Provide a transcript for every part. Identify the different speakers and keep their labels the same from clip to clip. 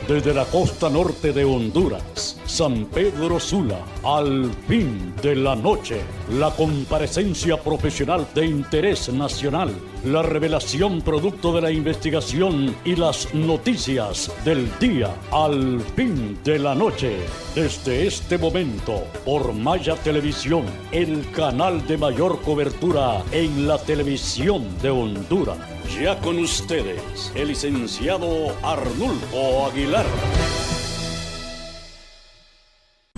Speaker 1: desde la costa norte de Honduras, San Pedro Sula, al fin de la noche, la comparecencia profesional de interés nacional, la revelación producto de la investigación y las noticias del día, al fin de la noche. Desde este momento, por Maya Televisión, el canal de mayor cobertura en la televisión de Honduras. Ya con ustedes, el licenciado Arnulfo Aguilar.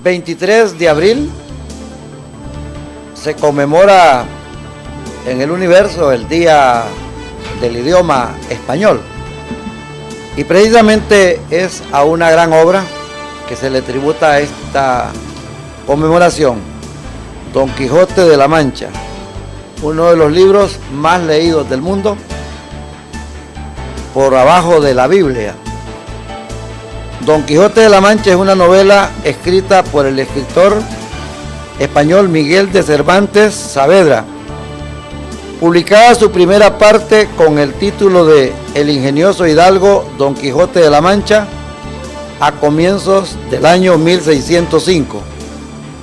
Speaker 2: 23 de abril se conmemora en el universo el Día del Idioma Español. Y precisamente es a una gran obra que se le tributa esta conmemoración, Don Quijote de la Mancha, uno de los libros más leídos del mundo, por abajo de la Biblia. Don Quijote de la Mancha es una novela escrita por el escritor español Miguel de Cervantes Saavedra, publicada su primera parte con el título de El ingenioso hidalgo Don Quijote de la Mancha a comienzos del año 1605.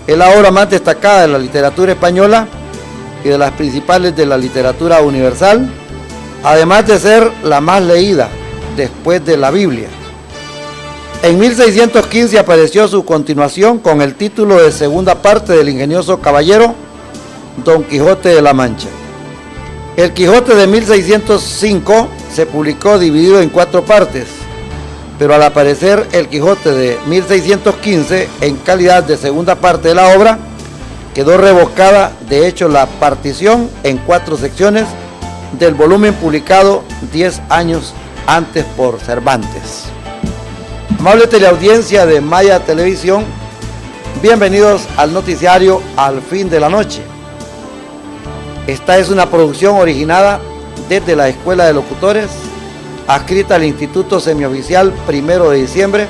Speaker 2: Es la obra más destacada de la literatura española y de las principales de la literatura universal, además de ser la más leída después de la Biblia. En 1615 apareció su continuación con el título de segunda parte del ingenioso caballero Don Quijote de la Mancha. El Quijote de 1605 se publicó dividido en 4 partes, pero al aparecer el Quijote de 1615 en calidad de segunda parte de la obra, quedó revocada de hecho la partición en 4 secciones del volumen publicado 10 años antes por Cervantes. Amable teleaudiencia de Maya Televisión, bienvenidos al noticiario Al Fin de la Noche. Esta es una producción originada desde la Escuela de Locutores, adscrita al Instituto Semioficial 1 de Diciembre,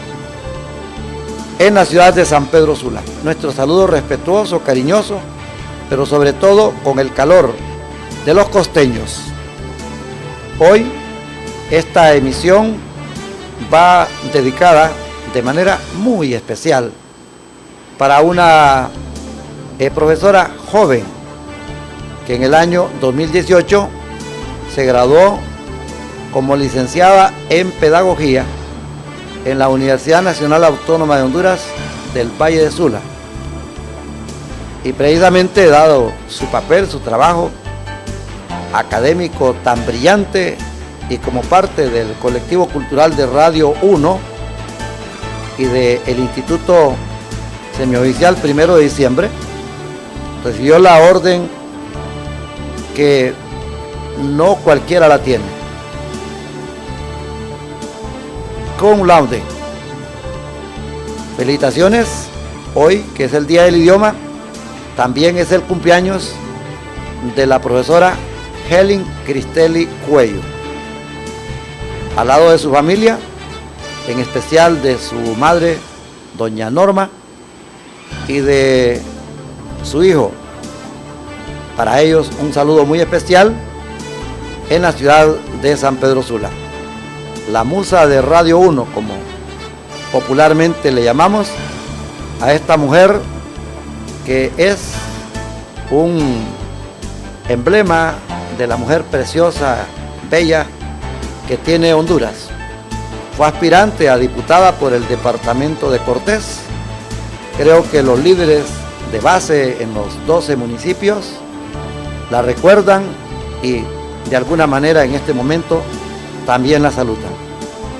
Speaker 2: en la ciudad de San Pedro Sula. Nuestro saludo respetuoso, cariñoso, pero sobre todo con el calor de los costeños. Hoy esta emisión va dedicada de manera muy especial para una profesora joven que en el año 2018 se graduó como licenciada en Pedagogía en la Universidad Nacional Autónoma de Honduras del Valle de Sula. Y precisamente dado su papel, su trabajo académico tan brillante y como parte del colectivo cultural de Radio 1 y del Instituto Semioficial 1 de Diciembre, recibió la orden que no cualquiera la tiene, cum laude. Felicitaciones, hoy que es el Día del Idioma, también es el cumpleaños de la profesora Helen Cristelli Cuello. Al lado de su familia, en especial de su madre, doña Norma, y de su hijo. Para ellos un saludo muy especial en la ciudad de San Pedro Sula. La musa de Radio 1, como popularmente le llamamos a esta mujer que es un emblema de la mujer preciosa, bella, que tiene Honduras. Fue aspirante a diputada por el departamento de Cortés. Creo que los líderes de base en los 12 municipios la recuerdan y de alguna manera en este momento también la saludan.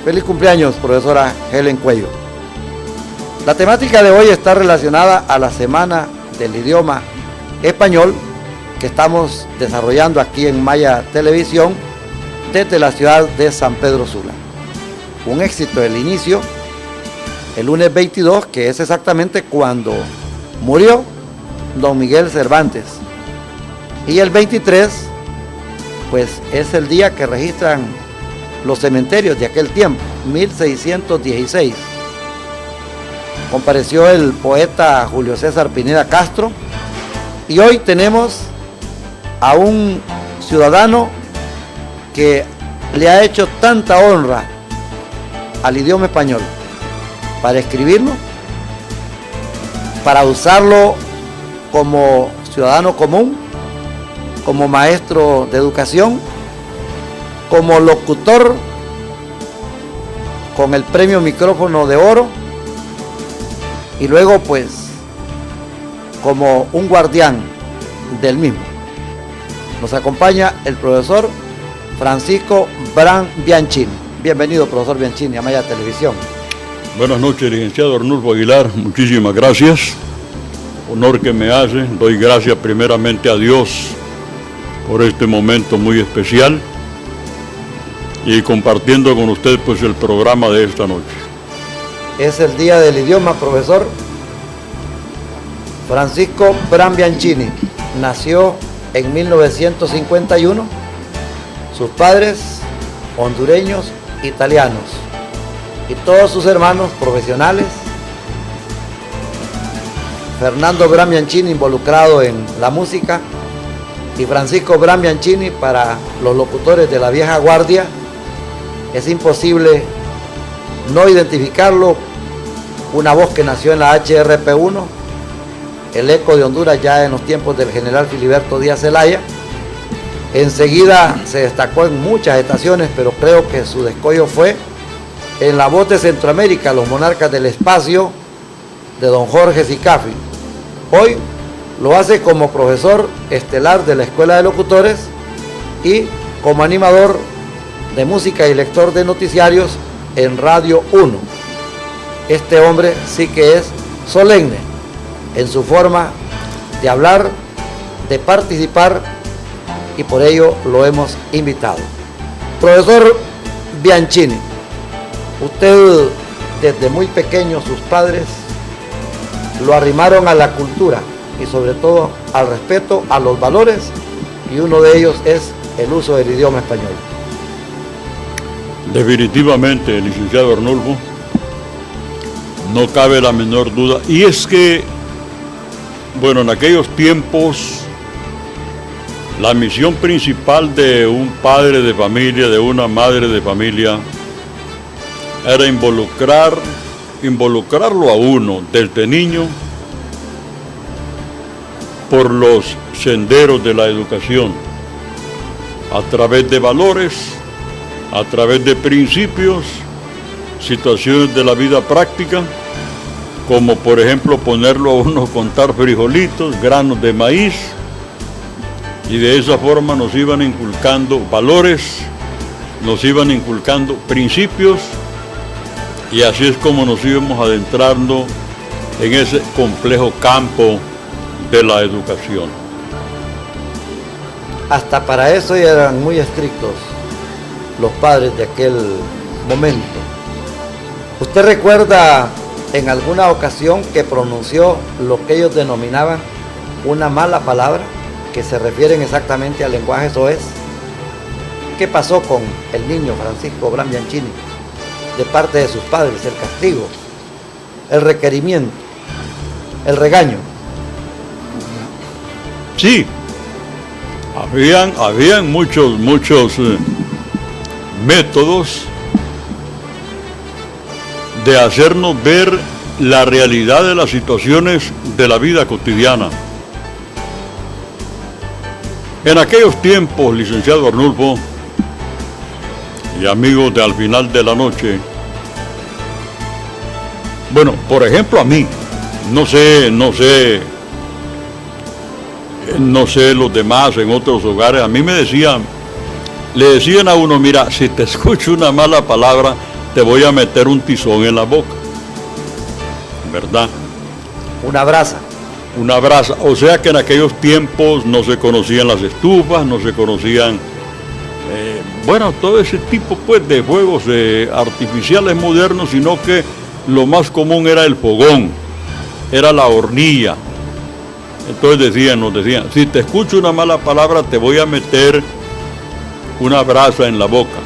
Speaker 2: Feliz cumpleaños, profesora Helen Cuello. La temática de hoy está relacionada a la Semana del Idioma Español que estamos desarrollando aquí en Maya Televisión desde la ciudad de San Pedro Sula. Un éxito el inicio, el lunes 22, que es exactamente cuando murió don Miguel Cervantes. Y el 23, pues es el día que registran los cementerios de aquel tiempo, 1616. Compareció el poeta Julio César Pineda Castro y hoy tenemos a un ciudadano que le ha hecho tanta honra al idioma español, para escribirlo, para usarlo como ciudadano común, como maestro de educación, como locutor con el premio Micrófono de Oro y luego pues como un guardián del mismo. Nos acompaña el profesor Francisco Bram Bianchini. Bienvenido, profesor Bianchini, a Maya Televisión.
Speaker 3: Buenas noches, licenciado Arnulfo Aguilar, muchísimas gracias. Honor que me hace, doy gracias primeramente a Dios por este momento muy especial y compartiendo con usted pues el programa de esta noche.
Speaker 2: Es el Día del Idioma, profesor. Francisco Bram Bianchini nació en 1951, sus padres hondureños italianos y todos sus hermanos profesionales. Fernando Bram Bianchini involucrado en la música y Francisco Bram Bianchini para los locutores de la vieja guardia. Es imposible no identificarlo, una voz que nació en la HRP1, el eco de Honduras ya en los tiempos del general Filiberto Díaz Zelaya. Enseguida se destacó en muchas estaciones, pero creo que su descollo fue en La Voz de Centroamérica, Los Monarcas del Espacio, de don Jorge Sicafi. Hoy lo hace como profesor estelar de la Escuela de Locutores y como animador de música y lector de noticiarios en Radio 1. Este hombre sí que es solemne en su forma de hablar, de participar, y por ello lo hemos invitado. Profesor Bianchini, usted desde muy pequeño, sus padres lo arrimaron a la cultura y sobre todo al respeto, a los valores, y uno de ellos es el uso del idioma español.
Speaker 3: Definitivamente, licenciado Arnulfo, no cabe la menor duda. Y es que, bueno, en aquellos tiempos, la misión principal de un padre de familia, de una madre de familia, era involucrarlo a uno desde niño por los senderos de la educación, a través de valores, a través de principios, situaciones de la vida práctica, como por ejemplo ponerlo a uno a contar frijolitos, granos de maíz, y de esa forma nos iban inculcando valores, nos iban inculcando principios, y así es como nos íbamos adentrando en ese complejo campo de la educación.
Speaker 2: Hasta para eso eran muy estrictos los padres de aquel momento. ¿Usted recuerda en alguna ocasión que pronunció lo que ellos denominaban una mala palabra, que se refieren exactamente al lenguaje soez? ¿Qué pasó con el niño Francisco Bram Bianchini de parte de sus padres? El castigo, el requerimiento, el regaño.
Speaker 3: Sí, habían muchos métodos de hacernos ver la realidad de las situaciones de la vida cotidiana. En aquellos tiempos, licenciado Arnulfo y amigos de Al Final de la Noche, bueno, por ejemplo a mí, no sé los demás en otros hogares, a mí le decían a uno, mira, si te escucho una mala palabra, te voy a meter un tizón en la boca, ¿verdad?
Speaker 2: Una brasa.
Speaker 3: Una brasa, o sea que en aquellos tiempos no se conocían las estufas, no se conocían, todo ese tipo pues de fuegos artificiales modernos, sino que lo más común era el fogón, era la hornilla. Entonces nos decían, si te escucho una mala palabra te voy a meter una brasa en la boca.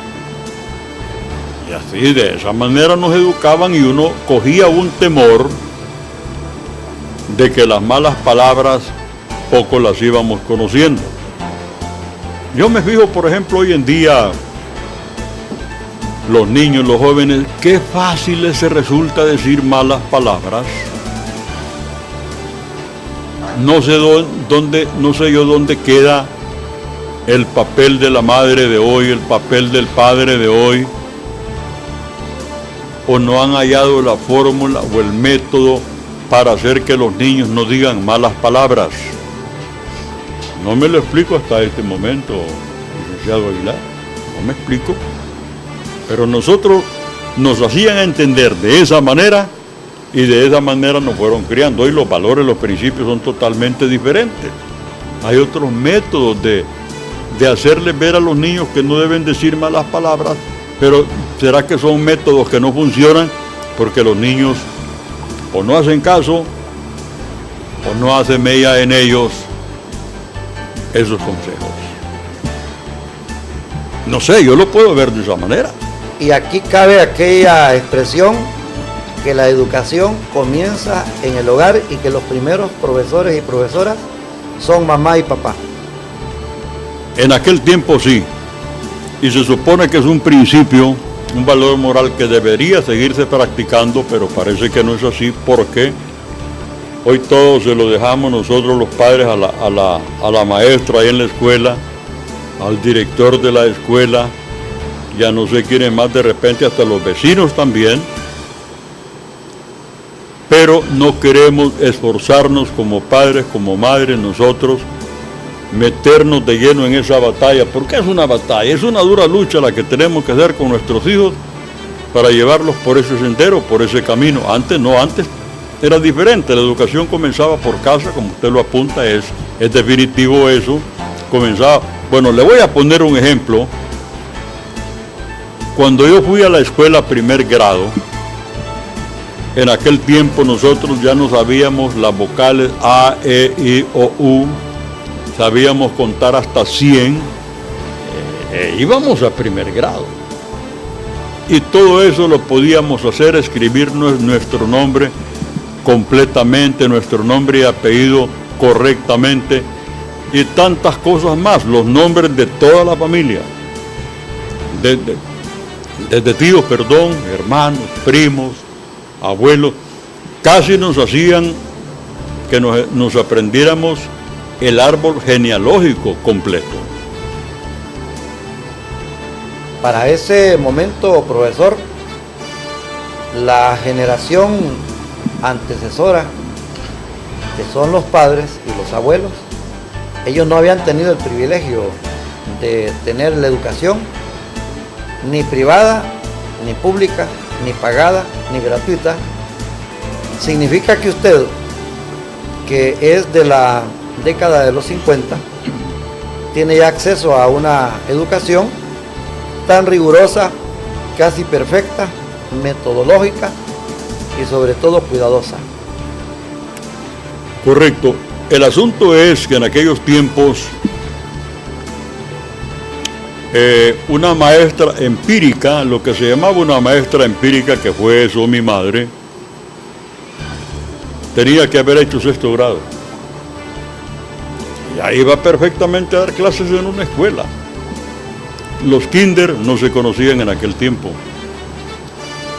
Speaker 3: Y así, de esa manera nos educaban, y uno cogía un temor de que las malas palabras poco las íbamos conociendo. Yo me fijo, por ejemplo, hoy en día los niños, los jóvenes, qué fácil les resulta decir malas palabras. No sé yo dónde queda el papel de la madre de hoy, el papel del padre de hoy, o no han hallado la fórmula o el método para hacer que los niños no digan malas palabras. No me lo explico hasta este momento, licenciado Aguilar, no me explico, pero nosotros nos hacían entender de esa manera y de esa manera nos fueron criando. Hoy los valores, los principios son totalmente diferentes. Hay otros métodos de hacerles ver a los niños que no deben decir malas palabras, pero ¿será que son métodos que no funcionan? Porque los niños o no hacen caso o no hacen mella en ellos esos consejos. No sé, yo lo puedo ver de esa manera.
Speaker 2: Y aquí cabe aquella expresión que la educación comienza en el hogar y que los primeros profesores y profesoras son mamá y papá.
Speaker 3: En aquel tiempo sí, y se supone que es un principio, un valor moral que debería seguirse practicando, pero parece que no es así, porque hoy todo se lo dejamos nosotros los padres a la maestra ahí en la escuela, al director de la escuela, ya no sé quiénes más, de repente hasta los vecinos también, pero no queremos esforzarnos como padres, como madres, nosotros, meternos de lleno en esa batalla, porque es una batalla, es una dura lucha la que tenemos que hacer con nuestros hijos para llevarlos por ese sendero, por ese camino. Antes no, antes era diferente, la educación comenzaba por casa, como usted lo apunta, es definitivo eso, comenzaba. Bueno, le voy a poner un ejemplo. Cuando yo fui a la escuela primer grado, en aquel tiempo nosotros ya no sabíamos las vocales A, E, I, O, U, sabíamos contar hasta 100, íbamos a primer grado. Y todo eso lo podíamos hacer, escribir nuestro nombre completamente, nuestro nombre y apellido correctamente, y tantas cosas más, los nombres de toda la familia, desde tíos, hermanos, primos, abuelos, casi nos hacían que nos aprendiéramos el árbol genealógico completo.
Speaker 2: Para ese momento, profesor, la generación antecesora, que son los padres y los abuelos, ellos no habían tenido el privilegio de tener la educación ni privada, ni pública, ni pagada, ni gratuita. Significa que usted, que es de la década de los 50, tiene ya acceso a una educación tan rigurosa, casi perfecta, metodológica y sobre todo cuidadosa.
Speaker 3: Correcto. El asunto es que en aquellos tiempos una maestra empírica, lo que se llamaba una maestra empírica, que fue eso mi madre, tenía que haber hecho 6º grado. Y ahí iba perfectamente a dar clases en una escuela. Los kinder no se conocían en aquel tiempo.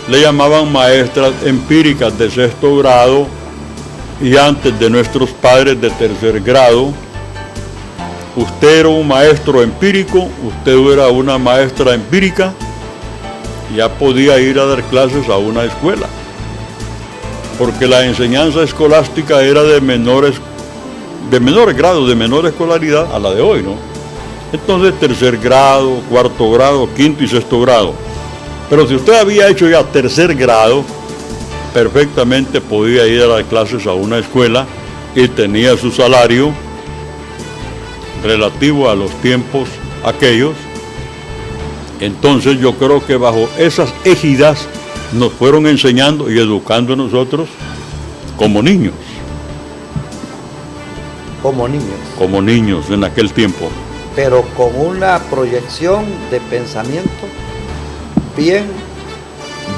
Speaker 3: Le llamaban maestras empíricas de 6º grado, y antes de nuestros padres de 3er grado. Usted era un maestro empírico, usted era una maestra empírica, ya podía ir a dar clases a una escuela, porque la enseñanza escolástica era de menor grado, de menor escolaridad a la de hoy, ¿no? Entonces 3er grado, 4º grado, 5º y 6º grado. Pero si usted había hecho ya 3er grado, perfectamente podía ir a dar clases a una escuela y tenía su salario relativo a los tiempos aquellos. Entonces yo creo que bajo esas égidas nos fueron enseñando y educando a nosotros como niños. Como niños en aquel tiempo.
Speaker 2: Pero con una proyección de pensamiento bien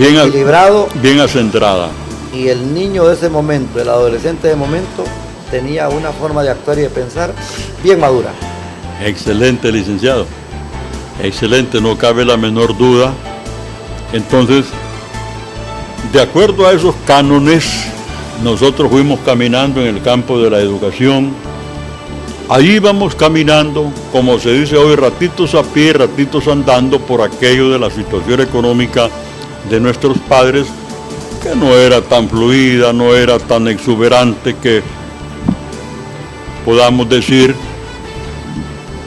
Speaker 2: equilibrado,
Speaker 3: bien acentrada.
Speaker 2: Y el niño de ese momento, el adolescente de momento, tenía una forma de actuar y de pensar bien madura.
Speaker 3: Excelente, licenciado. Excelente, no cabe la menor duda Entonces, de acuerdo a esos cánones, nosotros fuimos caminando en el campo de la educación. Allí íbamos caminando, como se dice hoy, ratitos a pie, ratitos andando, por aquello de la situación económica de nuestros padres, que no era tan fluida, no era tan exuberante que podamos decir,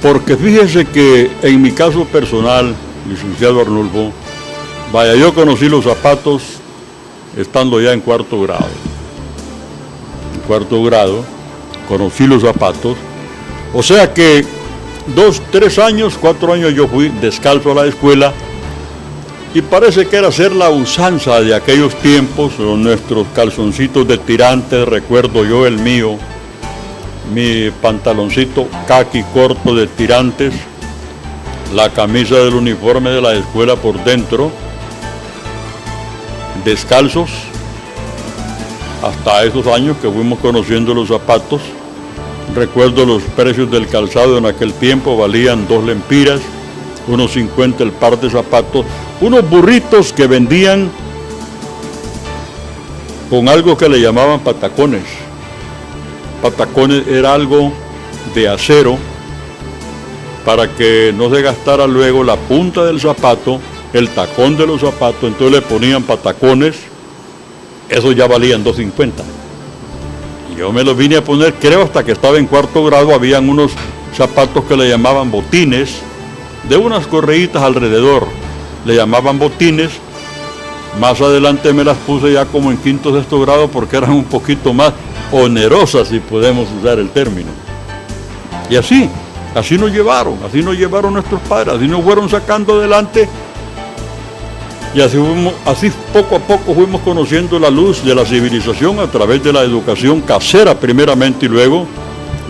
Speaker 3: porque fíjese que en mi caso personal, licenciado Arnulfo, vaya, yo conocí los zapatos estando ya en cuarto grado. En cuarto grado conocí los zapatos, o sea que 2, 3 años, 4 años yo fui descalzo a la escuela, y parece que era ser la usanza de aquellos tiempos, nuestros calzoncitos de tirantes, recuerdo yo el mío, mi pantaloncito caqui corto de tirantes, la camisa del uniforme de la escuela por dentro, descalzos, hasta esos años que fuimos conociendo los zapatos. Recuerdo los precios del calzado en aquel tiempo, valían 2 lempiras, unos 50 el par de zapatos, unos burritos que vendían con algo que le llamaban patacones. Patacones era algo de acero para que no se gastara luego la punta del zapato, el tacón de los zapatos, entonces le ponían patacones, esos ya valían 2.50. Y yo me los vine a poner, creo, hasta que estaba en cuarto grado, habían unos zapatos que le llamaban botines, de unas correitas alrededor, le llamaban botines. Más adelante me las puse ya como en quinto, sexto grado, porque eran un poquito más onerosas, si podemos usar el término. Y así nos llevaron nuestros padres, así nos fueron sacando adelante, y así poco a poco fuimos conociendo la luz de la civilización a través de la educación casera primeramente, y luego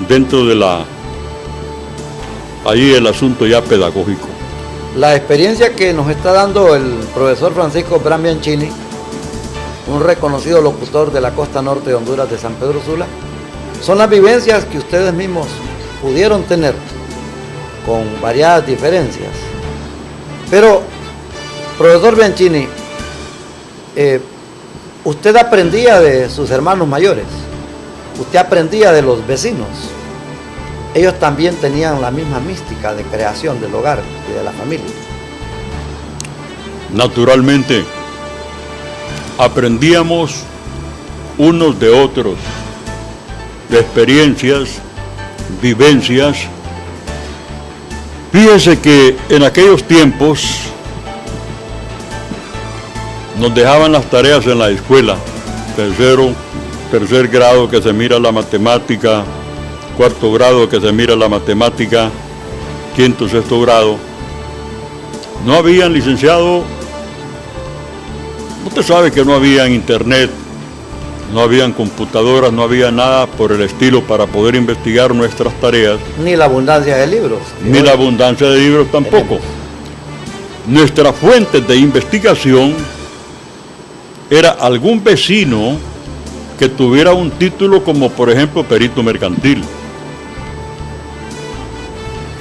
Speaker 3: dentro de ahí el asunto ya pedagógico.
Speaker 2: La experiencia que nos está dando el profesor Francisco Bram Bianchini, un reconocido locutor de la costa norte de Honduras, de San Pedro Sula, son las vivencias que ustedes mismos pudieron tener, con variadas diferencias. Pero, profesor Bianchini, usted aprendía de sus hermanos mayores, usted aprendía de los vecinos. Ellos también tenían la misma mística de creación del hogar y de la familia.
Speaker 3: Naturalmente, aprendíamos unos de otros, de experiencias, vivencias. Fíjese que en aquellos tiempos nos dejaban las tareas en la escuela, tercer grado que se mira la matemática, cuarto grado que se mira la matemática, quinto, sexto grado. No habían, licenciado, usted sabe que no había internet, no habían computadoras, no había nada por el estilo para poder investigar nuestras tareas.
Speaker 2: Ni la abundancia de libros.
Speaker 3: Ni la abundancia de libros tampoco. Nuestras fuentes de investigación era algún vecino que tuviera un título como, por ejemplo, perito mercantil.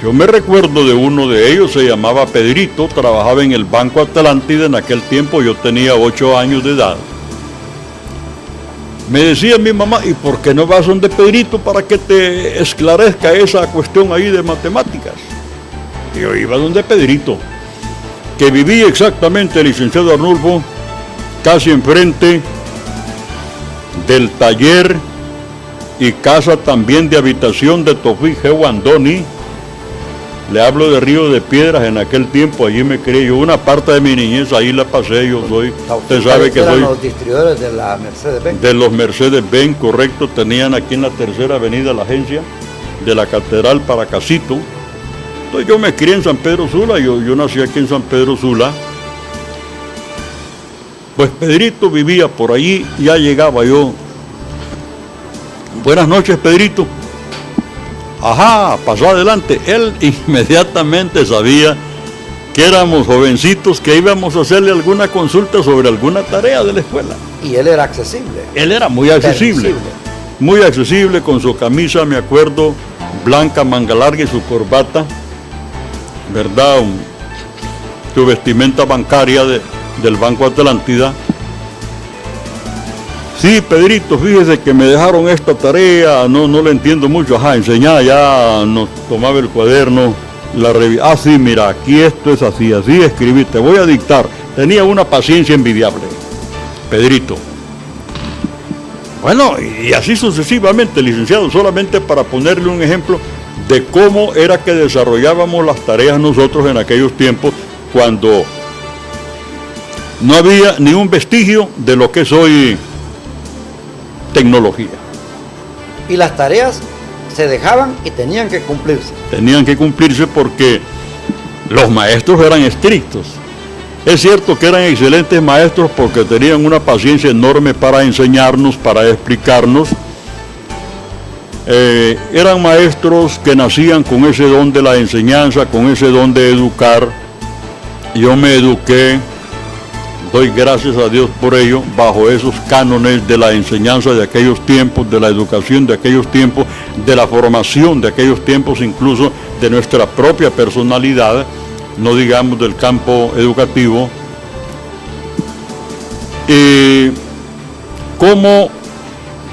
Speaker 3: Yo me recuerdo de uno de ellos, se llamaba Pedrito, trabajaba en el Banco Atlántida, en aquel tiempo yo tenía 8 años de edad. Me decía mi mamá, ¿y por qué no vas donde Pedrito para que te esclarezca esa cuestión ahí de matemáticas? Y yo iba donde Pedrito, que vivía exactamente, licenciado Arnulfo, casi enfrente del taller y casa también de habitación de Tofí G. Andoni. Le hablo de Río de Piedras, en aquel tiempo allí me crié yo, una parte de mi niñez ahí la pasé, usted sabe que soy
Speaker 2: los distribuidores de la Mercedes-Benz.
Speaker 3: De los Mercedes-Benz, correcto, tenían aquí en la tercera avenida la agencia de la Catedral para Casito. Entonces yo me crié en San Pedro Sula, yo nací aquí en San Pedro Sula. Pues Pedrito vivía por allí, ya llegaba yo. Buenas noches, Pedrito. Ajá, pasó adelante. Él inmediatamente sabía que éramos jovencitos, que íbamos a hacerle alguna consulta sobre alguna tarea de la escuela.
Speaker 2: Y él era accesible.
Speaker 3: Él era muy accesible. Muy accesible, con su camisa, me acuerdo, blanca, manga larga, y su corbata, ¿verdad? Su vestimenta bancaria del Banco Atlántida. Sí, Pedrito, fíjese que me dejaron esta tarea, no le entiendo mucho, enseñá, ya nos tomaba el cuaderno, la revista, sí, mira, aquí esto es así escribí, te voy a dictar. Tenía una paciencia envidiable, Pedrito. Bueno, y así sucesivamente, licenciado, solamente para ponerle un ejemplo de cómo era que desarrollábamos las tareas nosotros en aquellos tiempos, cuando no había ni un vestigio de lo que es hoy tecnología.
Speaker 2: Y las tareas se dejaban y tenían que cumplirse.
Speaker 3: Tenían que cumplirse porque los maestros eran estrictos. Es cierto que eran excelentes maestros porque tenían una paciencia enorme para enseñarnos, para explicarnos. Eran maestros que nacían con ese don de la enseñanza, con ese don de educar. Yo me eduqué, doy gracias a Dios por ello, bajo esos cánones de la enseñanza de aquellos tiempos, de la educación de aquellos tiempos, de la formación de aquellos tiempos, incluso de nuestra propia personalidad, no digamos del campo educativo. Y cómo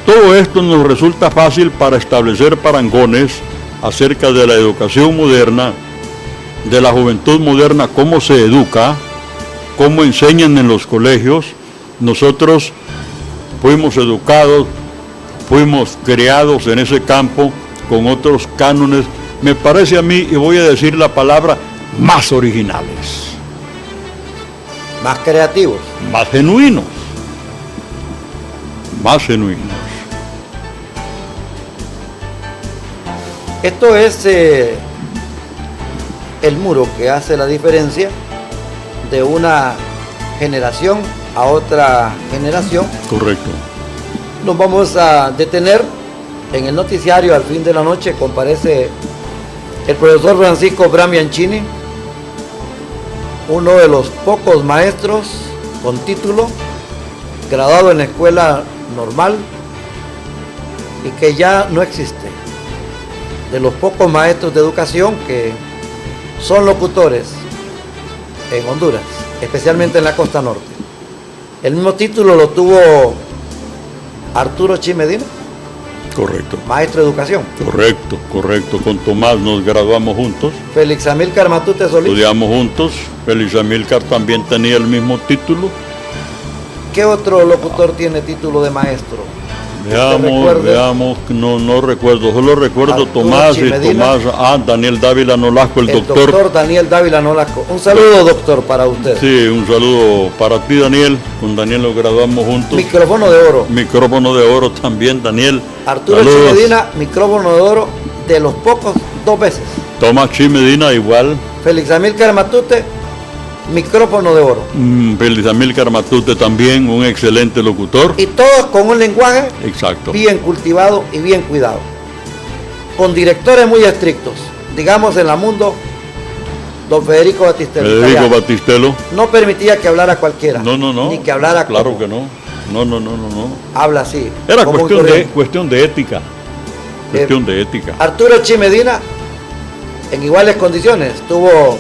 Speaker 3: todo esto nos resulta fácil para establecer parangones acerca de la educación moderna, de la juventud moderna, cómo se educa, cómo enseñan en los colegios. Nosotros fuimos educados, fuimos creados en ese campo con otros cánones, me parece a mí, y voy a decir la palabra, más originales,
Speaker 2: más creativos,
Speaker 3: más genuinos, más genuinos.
Speaker 2: Esto es el muro que hace la diferencia de una generación a otra generación.
Speaker 3: Correcto.
Speaker 2: Nos vamos a detener en el noticiario al fin de la noche. Comparece el profesor Francisco Bramiancini, uno de los pocos maestros con título, graduado en la escuela normal y que ya no existe, de los pocos maestros de educación que son locutores en Honduras, especialmente en la costa norte. El mismo título lo tuvo Arturo Chimedina.
Speaker 3: Correcto.
Speaker 2: Maestro de educación.
Speaker 3: Correcto. Con Tomás nos graduamos juntos.
Speaker 2: Félix Amílcar Matute Solís.
Speaker 3: Estudiamos juntos. Félix Amílcar también tenía el mismo título.
Speaker 2: ¿Qué otro locutor tiene título de maestro?
Speaker 3: Veamos, no recuerdo, solo recuerdo
Speaker 2: Arturo
Speaker 3: Tomás
Speaker 2: Chimedina.
Speaker 3: y Tomás, Daniel Dávila Nolasco, el doctor
Speaker 2: Daniel Dávila Nolasco. Un saludo, doctor, para usted.
Speaker 3: Sí, un saludo para ti, Daniel. Con Daniel nos graduamos juntos.
Speaker 2: Micrófono de oro.
Speaker 3: Micrófono de oro también, Daniel.
Speaker 2: Arturo
Speaker 3: Saludos.
Speaker 2: Chimedina, micrófono de oro, de los pocos, 2 veces.
Speaker 3: Tomás Chimedina igual.
Speaker 2: Félix Amílcar Matute, micrófono de oro.
Speaker 3: Félix Amílcar Matute también, un excelente locutor.
Speaker 2: Y todos con un lenguaje
Speaker 3: Exacto.
Speaker 2: bien cultivado y bien cuidado. Con directores muy estrictos. Digamos en la Mundo, don Federico Batistelo.
Speaker 3: Federico
Speaker 2: italiano.
Speaker 3: Batistelo.
Speaker 2: No permitía que hablara cualquiera.
Speaker 3: No.
Speaker 2: Ni que hablara
Speaker 3: Claro
Speaker 2: como
Speaker 3: que no. No.
Speaker 2: habla así.
Speaker 3: Era
Speaker 2: como
Speaker 3: cuestión de ética. Cuestión de ética.
Speaker 2: Arturo Chimedina, en iguales condiciones, tuvo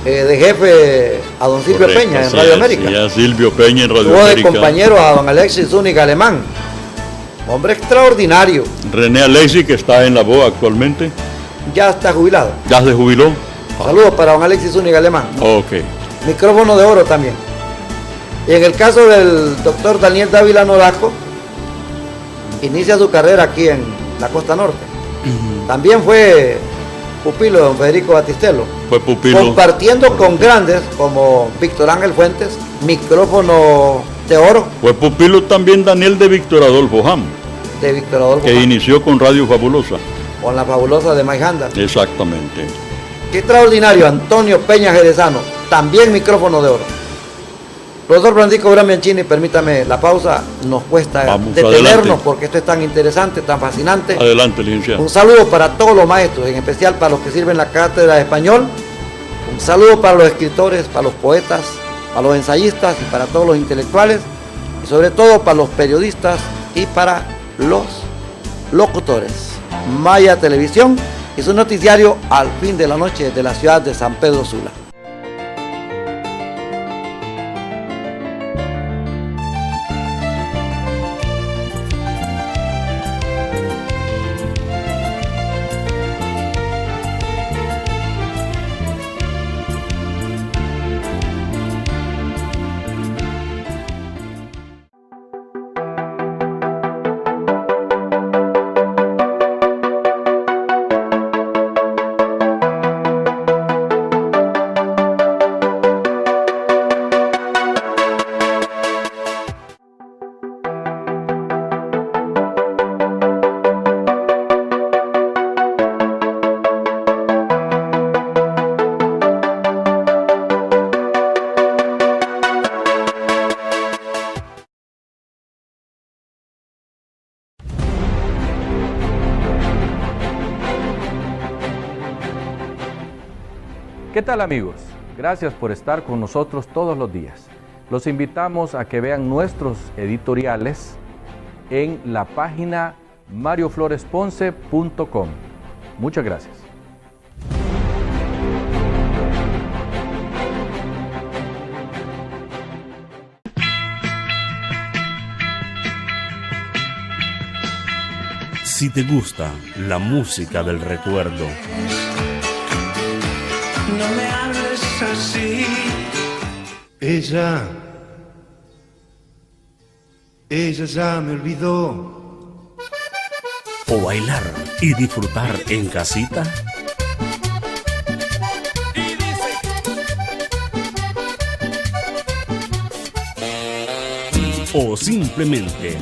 Speaker 2: de jefe a don Silvio
Speaker 3: Correcto,
Speaker 2: Peña en
Speaker 3: sí,
Speaker 2: Radio América.
Speaker 3: Sí, a Silvio Peña en Radio
Speaker 2: Tuvo de
Speaker 3: América.
Speaker 2: compañero a don Alexis Zúñiga Alemán. Hombre extraordinario.
Speaker 3: René Alexis, que está en la BOA actualmente.
Speaker 2: Ya está jubilado.
Speaker 3: ¿Ya se jubiló?
Speaker 2: Saludos para don Alexis Zúñiga Alemán.
Speaker 3: Ok.
Speaker 2: Micrófono de oro también. Y en el caso del doctor Daniel Dávila Nolasco, inicia su carrera aquí en la costa norte. También fue pupilo de don Federico Batistelo.
Speaker 3: Fue pupilo.
Speaker 2: Compartiendo con grandes como Víctor Ángel Fuentes, micrófono de oro
Speaker 3: Fue pupilo también Daniel de Víctor Adolfo Ham,
Speaker 2: de Víctor Adolfo
Speaker 3: que
Speaker 2: Jam,
Speaker 3: inició con Radio Fabulosa.
Speaker 2: con la fabulosa de Mike Handel.
Speaker 3: Exactamente.
Speaker 2: Qué extraordinario, Antonio Peña Jerezano, también micrófono de oro. Profesor Francisco Bramiancini, permítame la pausa, nos cuesta
Speaker 3: Vamos,
Speaker 2: detenernos
Speaker 3: adelante.
Speaker 2: porque esto es tan interesante, tan fascinante.
Speaker 3: Adelante, licenciado.
Speaker 2: Un saludo para todos los maestros, en especial para los que sirven la cátedra de español. Un saludo para los escritores, para los poetas, para los ensayistas y para todos los intelectuales. Y sobre todo para los periodistas y para los locutores. Maya Televisión y su noticiario al fin de la noche de la ciudad de San Pedro Sula.
Speaker 4: ¿Qué tal, amigos? Gracias por estar con nosotros todos los días. Los invitamos a que vean nuestros editoriales en la página mariofloresponce.com. Muchas gracias.
Speaker 5: Si te gusta la música del recuerdo,
Speaker 6: no me hables así. Ella ya me olvidó.
Speaker 5: o bailar y disfrutar en casita, o simplemente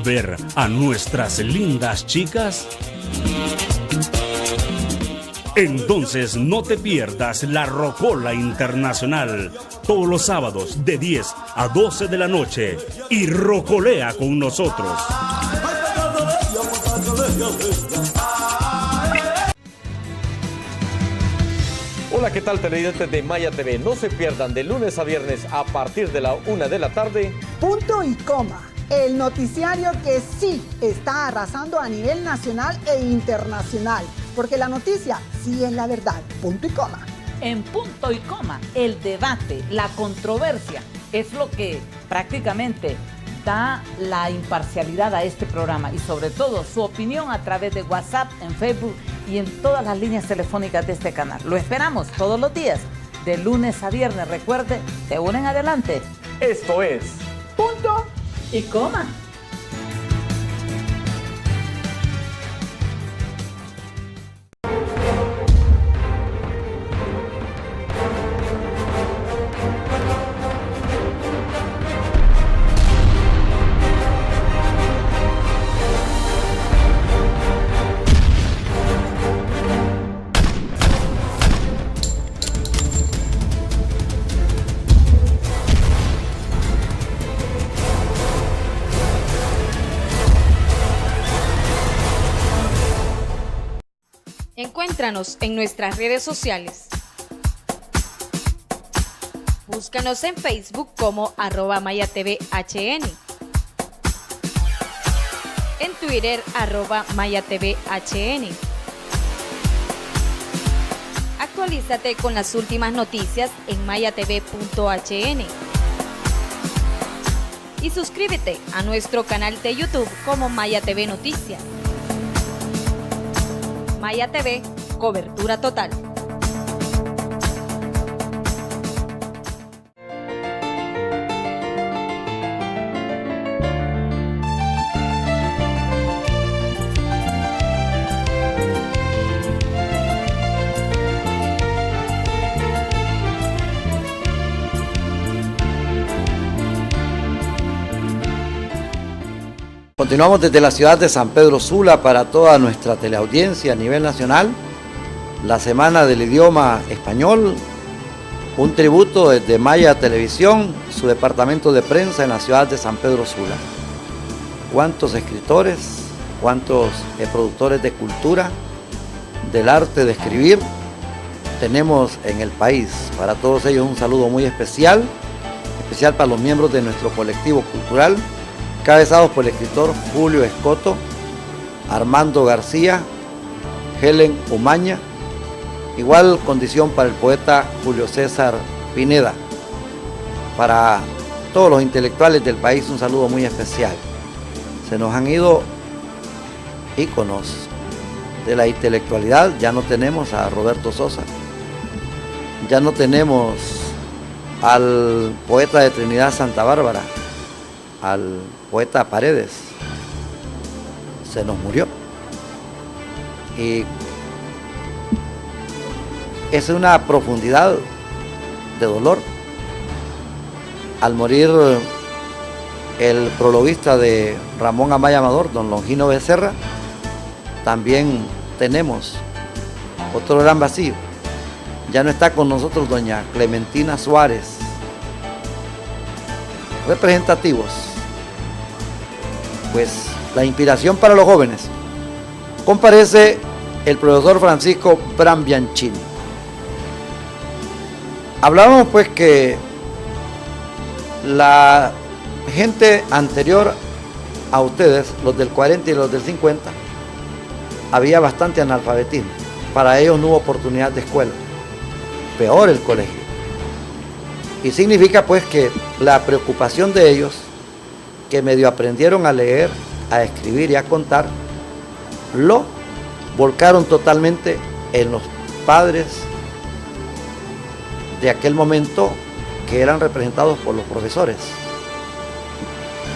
Speaker 5: ver a nuestras lindas chicas, entonces no te pierdas la Rocola Internacional todos los sábados de 10 a 12 de la noche y rocolea con nosotros.
Speaker 7: Hola, ¿qué tal, televidentes de Maya TV? No se pierdan de lunes a viernes a partir de la 1 de la tarde.
Speaker 8: Punto y coma. El noticiario que sí está arrasando a nivel nacional e internacional. Porque la noticia sí es la verdad. Punto y coma.
Speaker 9: En Punto y Coma, el debate, la controversia, es lo que prácticamente da la imparcialidad a este programa y sobre todo su opinión a través de WhatsApp, en Facebook y en todas las líneas telefónicas de este canal. Lo esperamos todos los días, de lunes a viernes. Recuerde, de una en adelante.
Speaker 7: Esto es
Speaker 8: Punto
Speaker 9: y Coma.
Speaker 10: Encuéntranos en nuestras redes sociales. Búscanos en Facebook como @MayaTVHN. En Twitter @MayaTVHN. Actualízate con las últimas noticias en mayatv.hn. Y suscríbete a nuestro canal de YouTube como Maya TV Noticias. Maya TV, cobertura total.
Speaker 2: Continuamos desde la ciudad de San Pedro Sula para toda nuestra teleaudiencia a nivel nacional. La Semana del Idioma Español, un tributo desde Maya Televisión, su departamento de prensa en la ciudad de San Pedro Sula. Cuántos escritores, cuántos productores de cultura, del arte de escribir tenemos en el país. Para todos ellos un saludo muy especial para los miembros de nuestro colectivo cultural, cabezados por el escritor Julio Escoto, Armando García, Helen Umaña. Igual condición para el poeta Julio César Pineda. Para todos los intelectuales del país un saludo muy especial. Se nos han ido íconos de la intelectualidad. Ya no tenemos a Roberto Sosa, ya no tenemos al poeta de Trinidad Santa Bárbara, al poeta Paredes. Se nos murió. Y es una profundidad de dolor al morir el prologuista de Ramón Amaya Amador, don Longino Becerra. También tenemos otro gran vacío. Ya no está con nosotros doña Clementina Suárez. Representativos, pues la inspiración para los jóvenes. Comparece el profesor Francisco Bram Bianchini. Hablábamos pues que la gente anterior a ustedes, los del 40 y los del 50, había bastante analfabetismo. Para ellos no hubo oportunidad de escuela. Peor el colegio. Y significa pues que la preocupación de ellos, que medio aprendieron a leer, a escribir y a contar, lo volcaron totalmente en los padres de aquel momento, que eran representados por los profesores.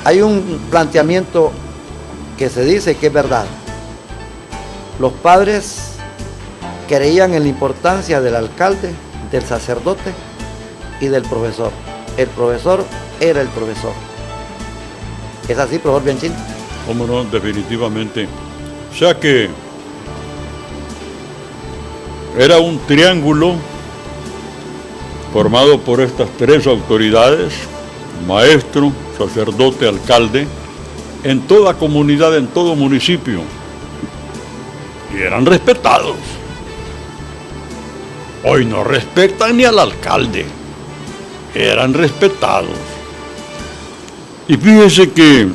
Speaker 2: Hay un planteamiento que se dice que es verdad. Los padres creían en la importancia del alcalde, del sacerdote y del profesor. El profesor era el profesor. ¿Es así, profesor Bianchini?
Speaker 3: Cómo no, definitivamente. O sea que era un triángulo formado por estas tres autoridades: maestro, sacerdote, alcalde, en toda comunidad, en todo municipio. Y eran respetados. Hoy no respetan ni al alcalde. Eran respetados. Y fíjese que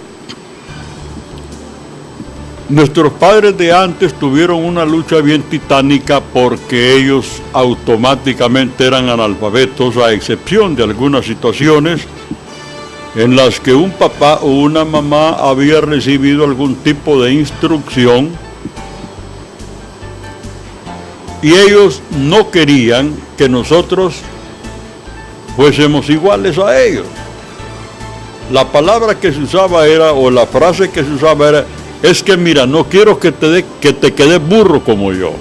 Speaker 3: nuestros padres de antes tuvieron una lucha bien titánica, porque ellos automáticamente eran analfabetos, a excepción de algunas situaciones en las que un papá o una mamá había recibido algún tipo de instrucción, y ellos no querían que nosotros fuésemos iguales a ellos. La palabra que se usaba era, o la frase que se usaba era: es que mira, no quiero que te quedes burro como yo.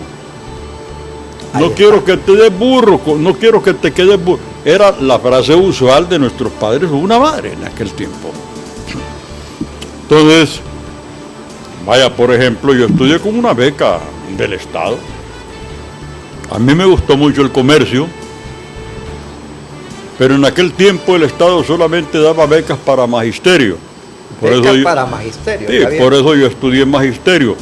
Speaker 3: No quiero que te des burro, no quiero que te quedes burro. Era la frase usual de nuestros padres o una madre en aquel tiempo. Entonces, vaya, por ejemplo, yo estudié con una beca del Estado. A mí me gustó mucho el comercio, pero en aquel tiempo el Estado solamente daba becas para magisterio.
Speaker 2: Para magisterio.
Speaker 3: Sí, por eso yo estudié magisterio.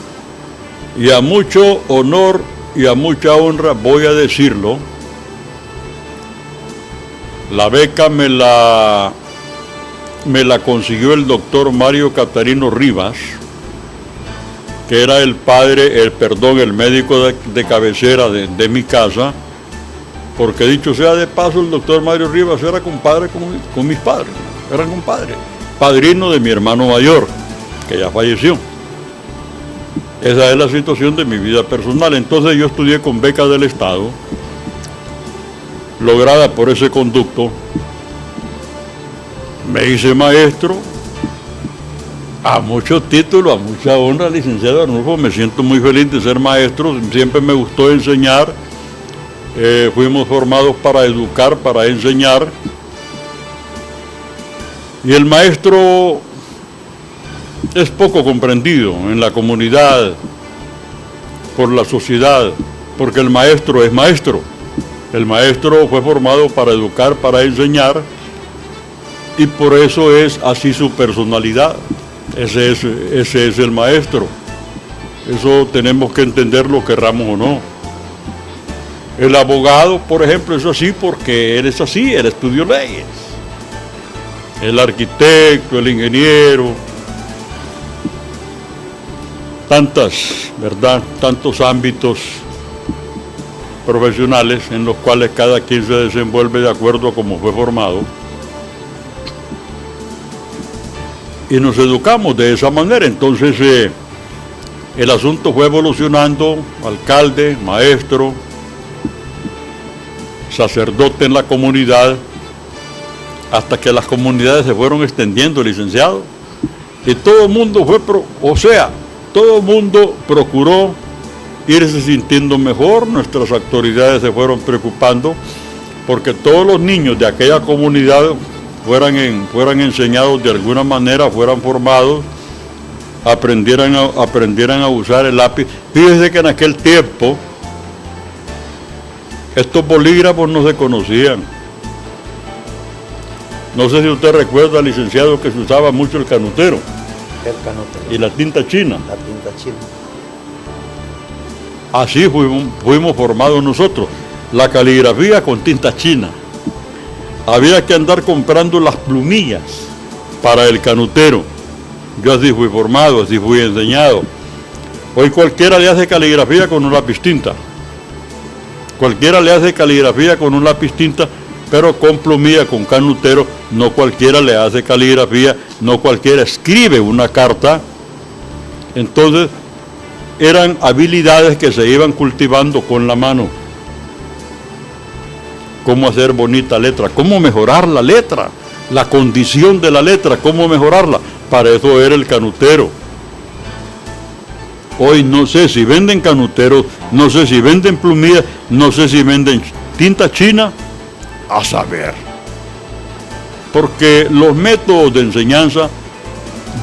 Speaker 3: Y a mucho honor y a mucha honra voy a decirlo, la beca me la consiguió el doctor Mario Catarino Rivas, que era el médico de cabecera de mi casa, porque dicho sea de paso, el doctor Mario Rivas era compadre con mis padres, eran compadres. Padrino de mi hermano mayor, que ya falleció. Esa es la situación de mi vida personal. Entonces yo estudié con beca del Estado, lograda por ese conducto. Me hice maestro, a muchos títulos, a mucha honra, licenciado Arnulfo. Me siento muy feliz de ser maestro, siempre me gustó enseñar. Fuimos formados para educar, para enseñar. Y el maestro es poco comprendido en la comunidad, por la sociedad, porque el maestro es maestro. El maestro fue formado para educar, para enseñar, y por eso es así su personalidad. Ese es el maestro. Eso tenemos que entenderlo, querramos o no. El abogado, por ejemplo, es así porque él es así, él estudió leyes. El arquitecto, el ingeniero, tantos ámbitos profesionales en los cuales cada quien se desenvuelve de acuerdo a cómo fue formado. Y nos educamos de esa manera. Entonces el asunto fue evolucionando: alcalde, maestro, sacerdote en la comunidad, hasta que las comunidades se fueron extendiendo, licenciado, y todo el mundo todo el mundo procuró irse sintiendo mejor. Nuestras autoridades se fueron preocupando porque todos los niños de aquella comunidad fueran enseñados de alguna manera, fueran formados, aprendieran a usar el lápiz. Fíjese que en aquel tiempo estos bolígrafos no se conocían. No sé si usted recuerda, licenciado, que se usaba mucho el canutero.
Speaker 2: El canutero.
Speaker 3: Y la tinta china.
Speaker 2: La tinta china.
Speaker 3: Así fuimos formados nosotros. La caligrafía con tinta china. Había que andar comprando las plumillas para el canutero. Yo así fui formado, así fui enseñado. Hoy cualquiera le hace caligrafía con un lápiz tinta. Cualquiera le hace caligrafía con un lápiz tinta, pero con plumilla, con canutero. No cualquiera le hace caligrafía, no cualquiera escribe una carta. Entonces, eran habilidades que se iban cultivando con la mano. Cómo hacer bonita letra, cómo mejorar la letra, la condición de la letra, cómo mejorarla. Para eso era el canutero. Hoy no sé si venden canuteros, no sé si venden plumillas, no sé si venden tinta china, a saber. Porque los métodos de enseñanza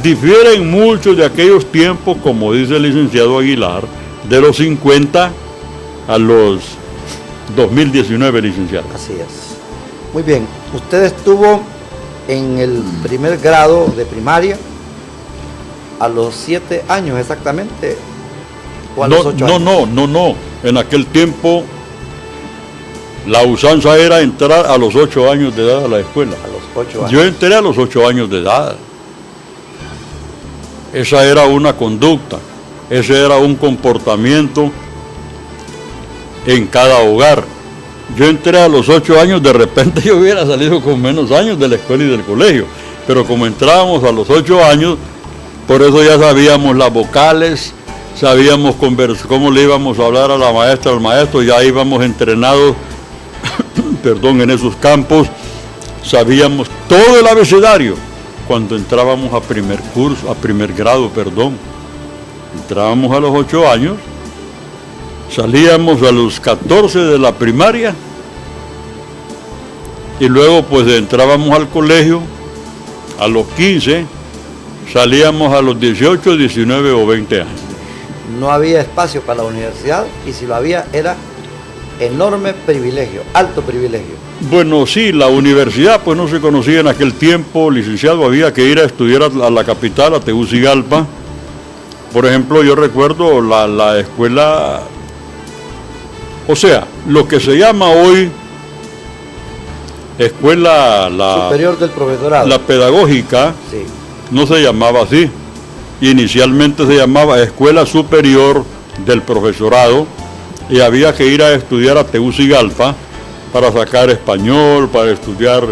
Speaker 3: difieren mucho de aquellos tiempos, como dice el licenciado Aguilar, de los 50 a los 2019, licenciado.
Speaker 2: Así es. Muy bien, usted estuvo en el primer grado de primaria a los 7 años exactamente, o a los 8 años.
Speaker 3: No. En aquel tiempo la usanza era entrar a los 8 años de edad a la escuela.
Speaker 2: A los 8 años.
Speaker 3: Yo entré a los 8 años de edad. Esa era una conducta, ese era un comportamiento en cada hogar. Yo entré a los 8 años, de repente yo hubiera salido con menos años de la escuela y del colegio, pero como entrábamos a los 8 años, por eso ya sabíamos las vocales, sabíamos cómo le íbamos a hablar a la maestra, al maestro, ya íbamos entrenados en esos campos, sabíamos todo el abecedario. Cuando entrábamos a primer grado, entrábamos a los 8 años, salíamos a los 14 de la primaria y luego pues entrábamos al colegio a los 15, salíamos a los 18, 19 o 20 años.
Speaker 2: No había espacio para la universidad y si lo había era enorme privilegio, alto privilegio.
Speaker 3: Bueno, sí, la universidad pues no se conocía en aquel tiempo, licenciado, había que ir a estudiar a la capital, a Tegucigalpa. Por ejemplo, yo recuerdo la escuela, o sea, lo que se llama hoy escuela
Speaker 2: superior del profesorado.
Speaker 3: La pedagógica,
Speaker 2: sí.
Speaker 3: No se llamaba así. Inicialmente se llamaba Escuela Superior del Profesorado y había que ir a estudiar a Tegucigalpa para sacar español, para estudiar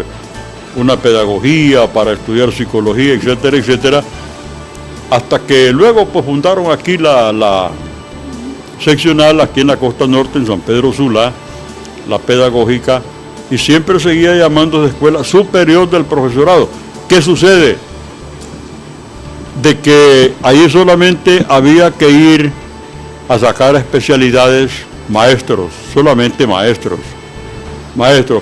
Speaker 3: una pedagogía, para estudiar psicología, etcétera, etcétera. Hasta que luego pues fundaron aquí la seccional, aquí en la costa norte, en San Pedro Sula, la pedagógica, y siempre seguía llamándose Escuela Superior del Profesorado. ¿Qué sucede? De que ahí solamente había que ir a sacar especialidades maestros, solamente maestros,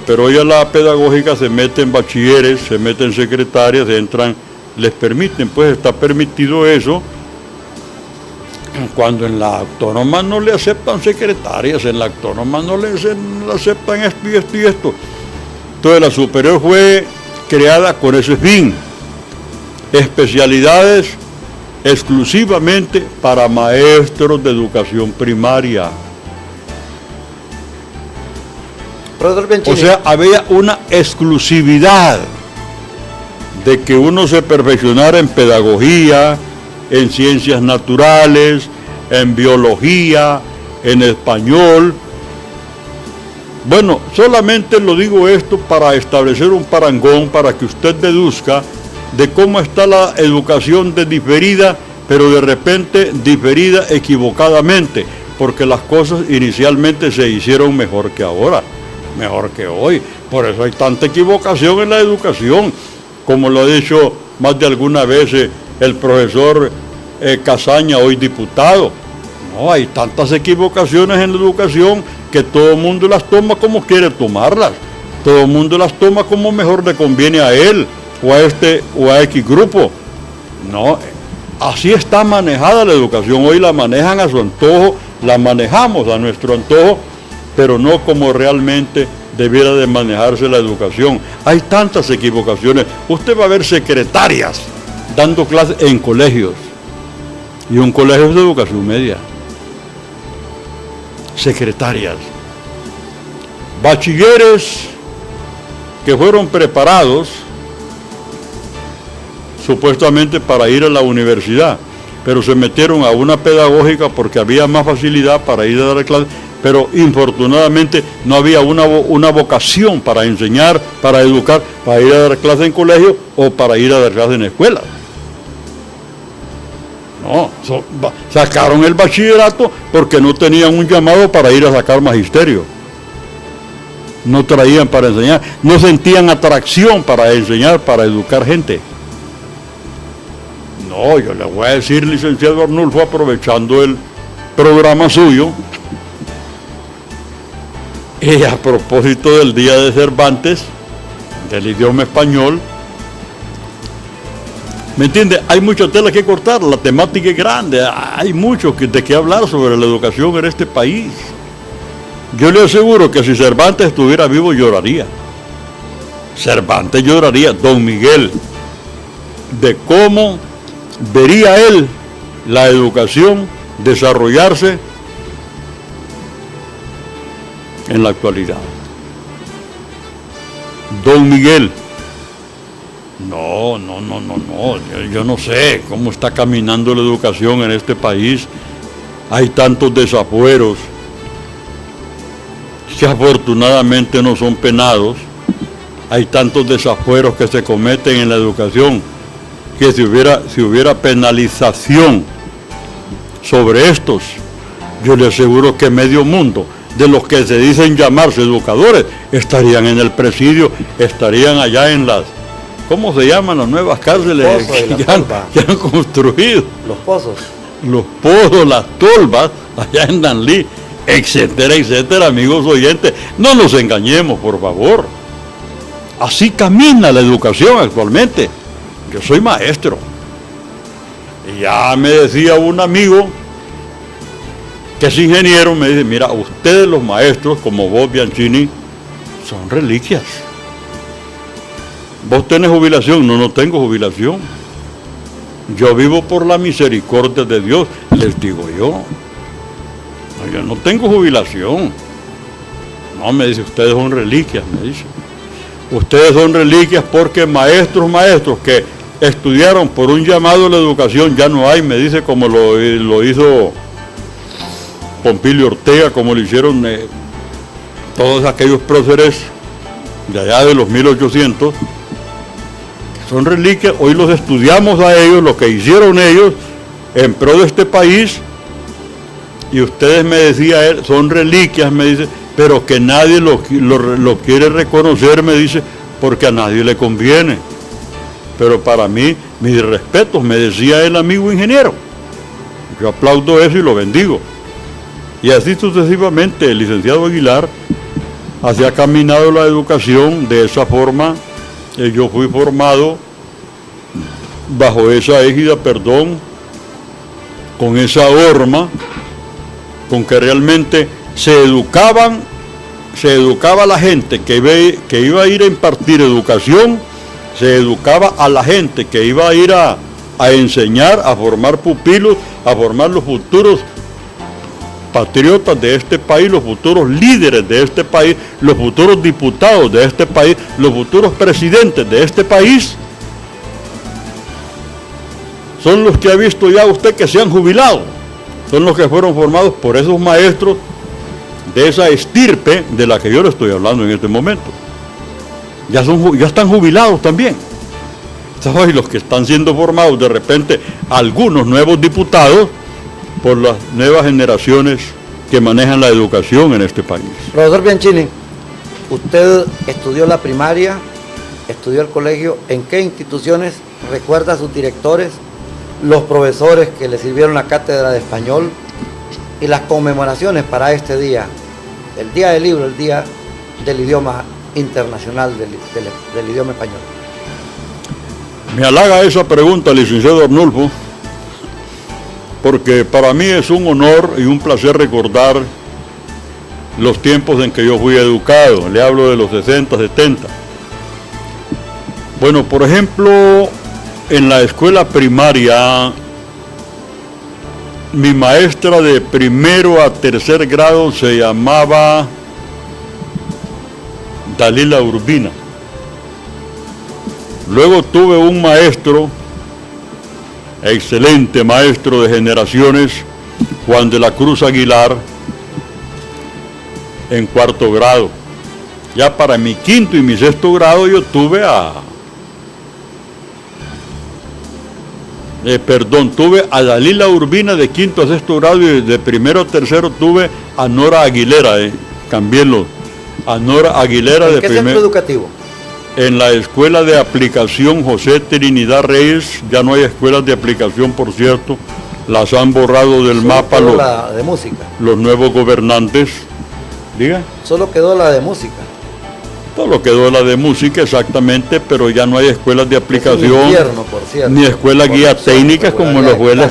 Speaker 3: pero hoy a la pedagógica se meten bachilleres, se meten secretarias, entran, les permiten, pues está permitido eso, cuando en la autónoma no le aceptan secretarias, en la autónoma no le aceptan esto y esto y esto. Entonces la superior fue creada con ese fin, especialidades exclusivamente para maestros de educación primaria. O sea, había una exclusividad de que uno se perfeccionara en pedagogía, en ciencias naturales, en biología, en español. Bueno, solamente lo digo esto para establecer un parangón, para que usted deduzca de cómo está la educación de diferida, pero de repente diferida equivocadamente, porque las cosas inicialmente se hicieron mejor que ahora, mejor que hoy. Por eso hay tanta equivocación en la educación, como lo ha dicho más de alguna vez el profesor Casaña, hoy diputado. No, hay tantas equivocaciones en la educación que todo el mundo las toma como quiere tomarlas, todo el mundo las toma como mejor le conviene a él, o a este o a X grupo. No, así está manejada la educación. Hoy la manejan a su antojo, la manejamos a nuestro antojo, pero no como realmente debiera de manejarse la educación. Hay tantas equivocaciones. Usted va a ver secretarias dando clases en colegios, y un colegio es de educación media. secretarias, bachilleres que fueron preparados supuestamente para ir a la universidad, pero se metieron a una pedagógica porque había más facilidad para ir a dar clases, pero infortunadamente no había una vocación para enseñar, para educar, para ir a dar clases en colegio o para ir a dar clases en escuelas. No, sacaron el bachillerato porque no tenían un llamado para ir a sacar magisterio. No traían para enseñar, no sentían atracción para enseñar, para educar gente. No, yo le voy a decir, licenciado Arnulfo, aprovechando el programa suyo, y a propósito del Día de Cervantes, del idioma español, ¿me entiende? Hay mucha tela que cortar, la temática es grande, hay mucho de qué hablar sobre la educación en este país. Yo le aseguro que si Cervantes estuviera vivo lloraría. Cervantes lloraría, don Miguel, de cómo vería él la educación desarrollarse en la actualidad. Don Miguel, no, yo no sé cómo está caminando la educación en este país. Hay tantos desafueros que afortunadamente no son penados. Hay tantos desafueros que se cometen en la educación que si hubiera penalización sobre estos, yo le aseguro que medio mundo de los que se dicen llamarse educadores estarían en el presidio, estarían allá en las, ¿cómo se llaman las nuevas cárceles que han construido?
Speaker 2: Los pozos.
Speaker 3: Los pozos, las tolvas, allá en Danlí, etcétera, etcétera, amigos oyentes. No nos engañemos, por favor. Así camina la educación actualmente. Yo soy maestro. Y ya me decía un amigo que es ingeniero, me dice, mira, ustedes los maestros, como vos, Bianchini, son reliquias. ¿Vos tenés jubilación? No tengo jubilación. Yo vivo por la misericordia de Dios, les digo yo. No, yo no tengo jubilación. No, me dice, ustedes son reliquias, me dice. Ustedes son reliquias porque maestros que estudiaron por un llamado a la educación ya no hay, me dice, como lo hizo Pompilio Ortega, como lo hicieron todos aquellos próceres de allá de los 1800, son reliquias. Hoy los estudiamos a ellos, lo que hicieron ellos en pro de este país, y ustedes, me decía él, son reliquias, me dice, pero que nadie lo quiere reconocer, me dice, porque a nadie le conviene. Pero para mí, mis respetos, me decía el amigo ingeniero. Yo aplaudo eso y lo bendigo. Y así sucesivamente, el licenciado Aguilar, así ha caminado la educación de esa forma. Yo fui formado bajo esa égida, con esa horma, con que realmente se educaba la gente que iba a ir a impartir educación, se educaba a la gente que iba a ir a enseñar, a formar pupilos, a formar los futuros patriotas de este país, los futuros líderes de este país, los futuros diputados de este país, los futuros presidentes de este país. Son los que ha visto ya usted que se han jubilado, son los que fueron formados por esos maestros de esa estirpe de la que yo le estoy hablando en este momento. Ya están jubilados también. ¿Sabes? Los que están siendo formados de repente, algunos nuevos diputados, por las nuevas generaciones que manejan la educación en este país.
Speaker 2: Profesor Bianchini, usted estudió la primaria, estudió el colegio. ¿En qué instituciones recuerda a sus directores, los profesores que le sirvieron la cátedra de español y las conmemoraciones para este día, el Día del Libro, el Día del Idioma Internacional, del idioma español?
Speaker 3: Me halaga esa pregunta, licenciado Arnulfo, porque para mí es un honor y un placer recordar los tiempos en que yo fui educado. Le hablo de los 60, 70. Bueno, por ejemplo, en la escuela primaria Mi maestra de primero a tercer grado se llamaba Dalila Urbina. Luego tuve un maestro, excelente maestro de generaciones, Juan de la Cruz Aguilar, en cuarto grado. Ya para mi quinto y mi sexto grado yo tuve tuve a Dalila Urbina de quinto a sexto grado, y de primero a tercero tuve a Nora Aguilera, cambiélo, a Nora Aguilera de primero.
Speaker 2: ¿En qué centro educativo?
Speaker 3: En la Escuela de Aplicación José Trinidad Reyes. Ya no hay escuelas de aplicación, por cierto, las han borrado del mapa
Speaker 2: la de música.
Speaker 3: Los nuevos gobernantes. Diga.
Speaker 2: Solo quedó la de música.
Speaker 3: Solo quedó la de música, exactamente, pero ya no hay escuelas de aplicación,
Speaker 2: infierno, por cierto,
Speaker 3: ni escuelas guía técnicas como lo fue la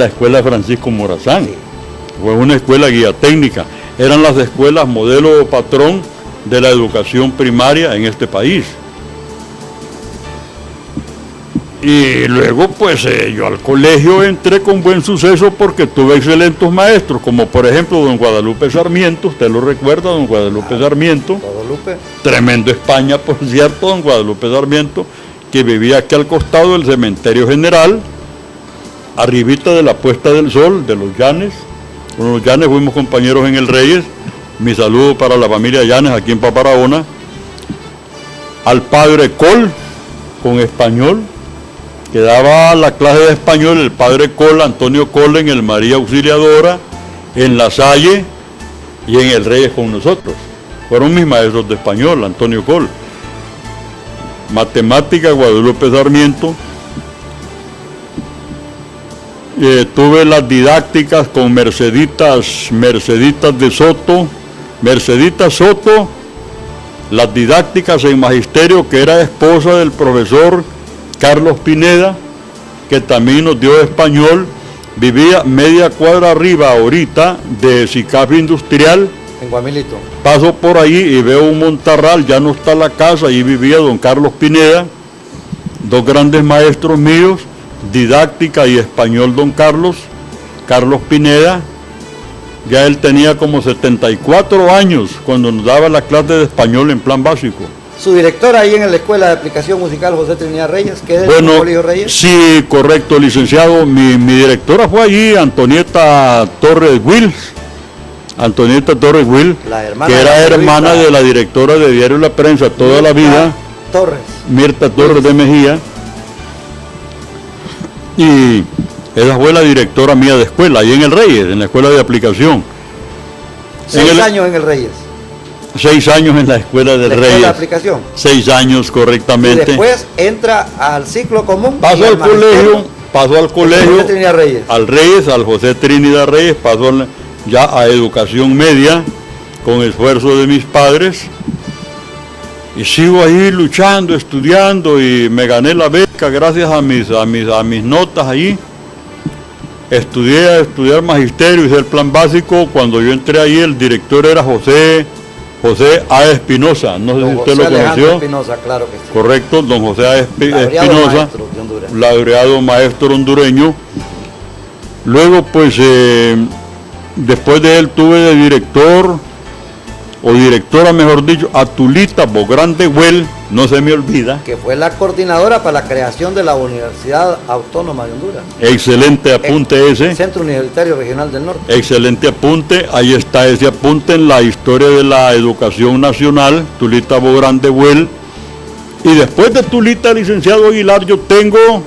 Speaker 3: escuela Francisco Morazán. Sí. Fue una escuela guía técnica. Eran las escuelas modelo o patrón de la educación primaria en este país. Y luego pues yo al colegio entré con buen suceso porque tuve excelentes maestros, como por ejemplo don Guadalupe Sarmiento. Usted lo recuerda, don Guadalupe Sarmiento.
Speaker 2: Guadalupe.
Speaker 3: Tremendo España, por cierto, don Guadalupe Sarmiento, que vivía aquí al costado del Cementerio General, arribita de la Puesta del Sol, de los Llanes. Con los Llanes fuimos compañeros en el Reyes. Mi saludo para la familia Llanes aquí en Paparahona. Al padre Col, con español, que daba la clase de español, el padre Col, Antonio Col, en el María Auxiliadora, en La Salle y en el Reyes con nosotros. Fueron mis maestros de español, Antonio Col. Matemática, Guadalupe Sarmiento. Tuve las didácticas con Merceditas de Soto. Mercedita Soto, las didácticas en magisterio, que era esposa del profesor Carlos Pineda, que también nos dio español. Vivía media cuadra arriba ahorita de SICAF Industrial.
Speaker 2: En Guamilito.
Speaker 3: Paso por ahí y veo un montarral, ya no está la casa, allí vivía don Carlos Pineda, dos grandes maestros míos, didáctica y español don Carlos Pineda. Ya él tenía como 74 años cuando nos daba la clase de español en plan básico.
Speaker 2: Su director ahí en la Escuela de Aplicación Musical José Trinidad Reyes, que es el Colegio Reyes.
Speaker 3: Sí, correcto, licenciado. Mi directora fue allí, Antonieta Torres Wills, que era hermana de la directora de Diario La Prensa toda la vida, Mirta Torres de Mejía. Y esa fue la directora mía de escuela, ahí en el Reyes, en la Escuela de Aplicación.
Speaker 2: 6 años en el Reyes.
Speaker 3: 6 años en la Escuela del Reyes.
Speaker 2: De aplicación.
Speaker 3: 6 años, correctamente.
Speaker 2: Y después entra al ciclo común.
Speaker 3: Pasó al colegio, al Reyes, al José Trinidad Reyes, pasó ya a educación media, con esfuerzo de mis padres. Y sigo ahí luchando, estudiando, y me gané la beca gracias a mis notas ahí. Estudié a estudiar magisterio, hice el plan básico. Cuando yo entré ahí, el director era José A. Espinosa, no sé si usted lo conoció.
Speaker 2: Espinosa, claro que sí.
Speaker 3: Correcto, don José A. Espinosa, laureado maestro hondureño. Luego, pues, después de él tuve de director, o directora mejor dicho, a Tulita Bogrande Güell, no se me olvida.
Speaker 2: Que fue la coordinadora para la creación de la Universidad Autónoma de Honduras.
Speaker 3: Excelente apunte ese.
Speaker 2: Centro Universitario Regional del Norte.
Speaker 3: Excelente apunte, ahí está ese apunte en la historia de la educación nacional, Tulita Bogrande Güell. Y después de Tulita, licenciado Aguilar, yo tengo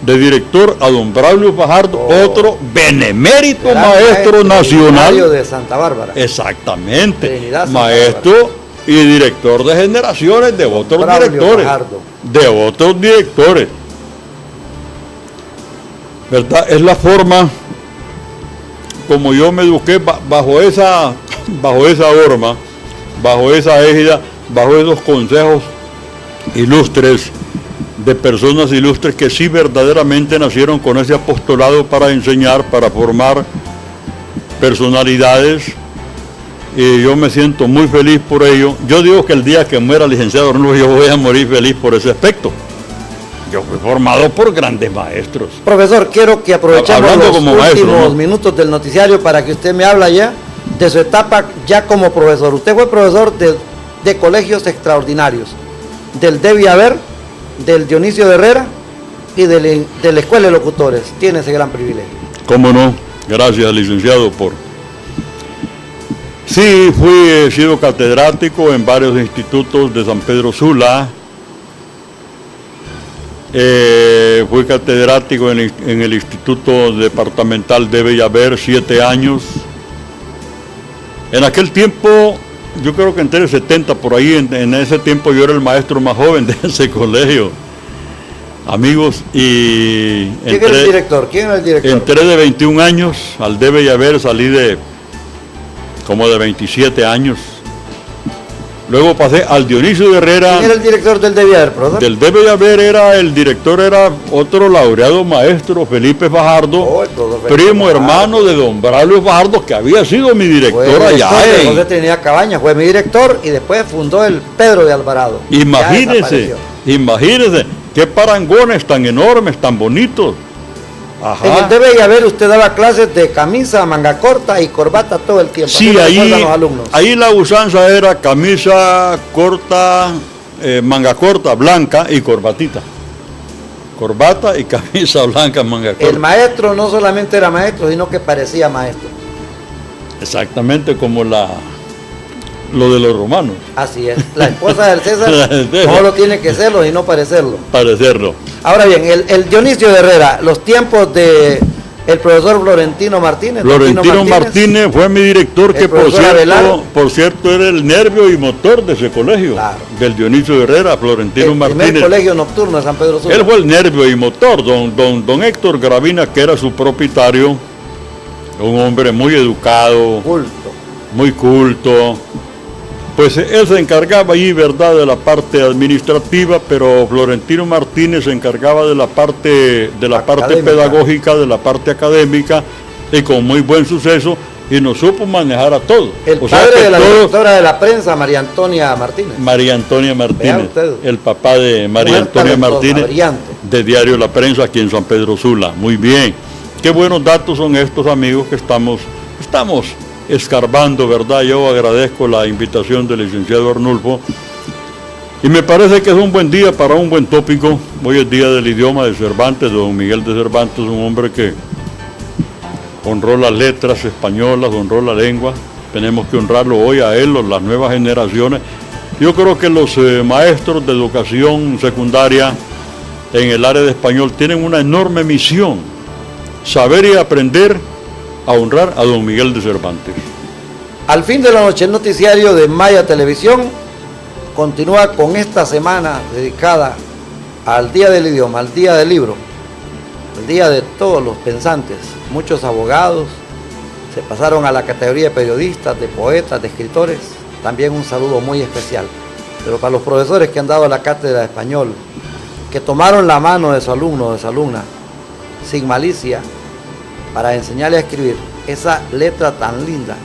Speaker 3: de director a don Braulio Fajardo, otro benemérito maestro nacional
Speaker 2: de Santa Bárbara.
Speaker 3: Exactamente,
Speaker 2: Trinidad,
Speaker 3: maestro Bárbara. Y director de generaciones de otros directores, ¿verdad? Es la forma como yo me eduqué bajo esa norma, bajo esa égida, bajo esos consejos ilustres de personas ilustres que sí verdaderamente nacieron con ese apostolado para enseñar, para formar personalidades, y yo me siento muy feliz por ello. Yo digo que el día que muera, licenciado Arnulfo, yo voy a morir feliz por ese aspecto, Yo fui formado por grandes maestros.
Speaker 2: Profesor, quiero que aprovechemos los últimos
Speaker 3: maestro, ¿no?
Speaker 2: minutos del noticiario para que usted me hable ya de su etapa ya como profesor. Usted fue profesor de colegios extraordinarios, del Debbie Haber, del Dionisio de Herrera y de la Escuela de Locutores. Tiene ese gran privilegio.
Speaker 3: ¿Cómo no? Gracias, licenciado, por... Sí, he sido catedrático en varios institutos de San Pedro Sula. Fui catedrático en el Instituto Departamental de Bellaver 7 años. En aquel tiempo, yo creo que entre el 70, por ahí, en ese tiempo yo era el maestro más joven de ese colegio. Amigos, y...
Speaker 2: ¿Quién era el director?
Speaker 3: Entré de 21 años al de Bellaver, salí de como de 27 años. Luego pasé al Dionisio de Herrera.
Speaker 2: ¿Quién era el director del Debbie Haber, profesor?
Speaker 3: Del Debbie Haber el director era otro laureado maestro, Felipe Fajardo, primo hermano de don Braulio Fajardo, que había sido mi director allá.
Speaker 2: José Trinidad Cabañas fue mi director y después fundó el Pedro de Alvarado.
Speaker 3: Imagínese qué parangones tan enormes, tan bonitos. Ajá.
Speaker 2: En el Debbie Haber usted daba clases de camisa, manga corta y corbata todo el tiempo.
Speaker 3: Sí, ahí la usanza era camisa corta, manga corta, blanca y corbatita. Corbata y camisa blanca, manga corta.
Speaker 2: El maestro no solamente era maestro, sino que parecía maestro.
Speaker 3: Exactamente como lo de los romanos.
Speaker 2: Así es. La esposa del César no lo tiene que serlo y no parecerlo. Ahora bien, el Dionisio de Herrera, los tiempos de el profesor Florentino Martínez.
Speaker 3: Florentino Martínez fue mi director, que por cierto era el nervio y motor de ese colegio. Claro. Del Dionisio de Herrera, Florentino Martínez.
Speaker 2: El primer colegio nocturno de San Pedro Sula.
Speaker 3: Él fue el nervio y motor. Don Héctor Gravina, que era su propietario, un hombre muy educado, muy culto. Pues él se encargaba ahí, ¿verdad?, de la parte administrativa, pero Florentino Martínez se encargaba de la parte pedagógica, de la parte académica, y con muy buen suceso, y nos supo manejar a todos.
Speaker 2: El padre de la directora de la prensa, María Antonia Martínez.
Speaker 3: María Antonia Martínez, el papá de María Antonia Martínez, de Diario La Prensa, aquí en San Pedro Sula. Muy bien. Qué buenos datos son estos, amigos, que estamos escarbando, ¿verdad? Yo agradezco la invitación del licenciado Arnulfo y me parece que es un buen día para un buen tópico. Hoy es día del idioma de Cervantes, don Miguel de Cervantes, un hombre que honró las letras españolas, honró la lengua. Tenemos que honrarlo hoy a él, las nuevas generaciones. Yo creo que los maestros de educación secundaria en el área de español tienen una enorme misión: saber y aprender a honrar a don Miguel de Cervantes.
Speaker 2: Al fin de la noche, el noticiario de Maya Televisión continúa con esta semana dedicada al Día del Idioma, al Día del Libro, el día de todos los pensantes. Muchos abogados se pasaron a la categoría de periodistas, de poetas, de escritores. También un saludo muy especial. Pero para los profesores que han dado la cátedra de español, que tomaron la mano de su alumno o de su alumna, sin malicia, para enseñarle a escribir esa letra tan linda,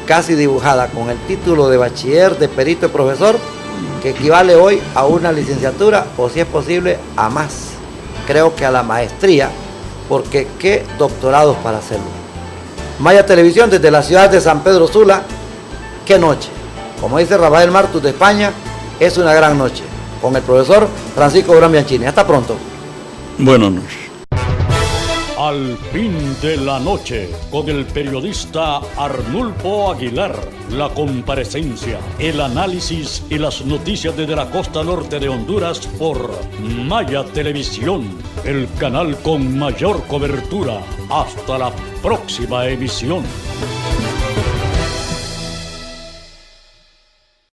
Speaker 2: casi dibujada, con el título de bachiller, de perito y profesor, que equivale hoy a una licenciatura, o si es posible, a más. Creo que a la maestría, porque qué doctorados para hacerlo. Maya Televisión, desde la ciudad de San Pedro Sula, qué noche. Como dice Rafael Martus de España, es una gran noche, con el profesor Francisco Durán Bianchini. Hasta pronto.
Speaker 3: Buenas noches.
Speaker 1: Al fin de la noche, con el periodista Arnulfo Aguilar, la comparecencia, el análisis y las noticias desde la costa norte de Honduras por Maya Televisión, el canal con mayor cobertura. Hasta la próxima emisión.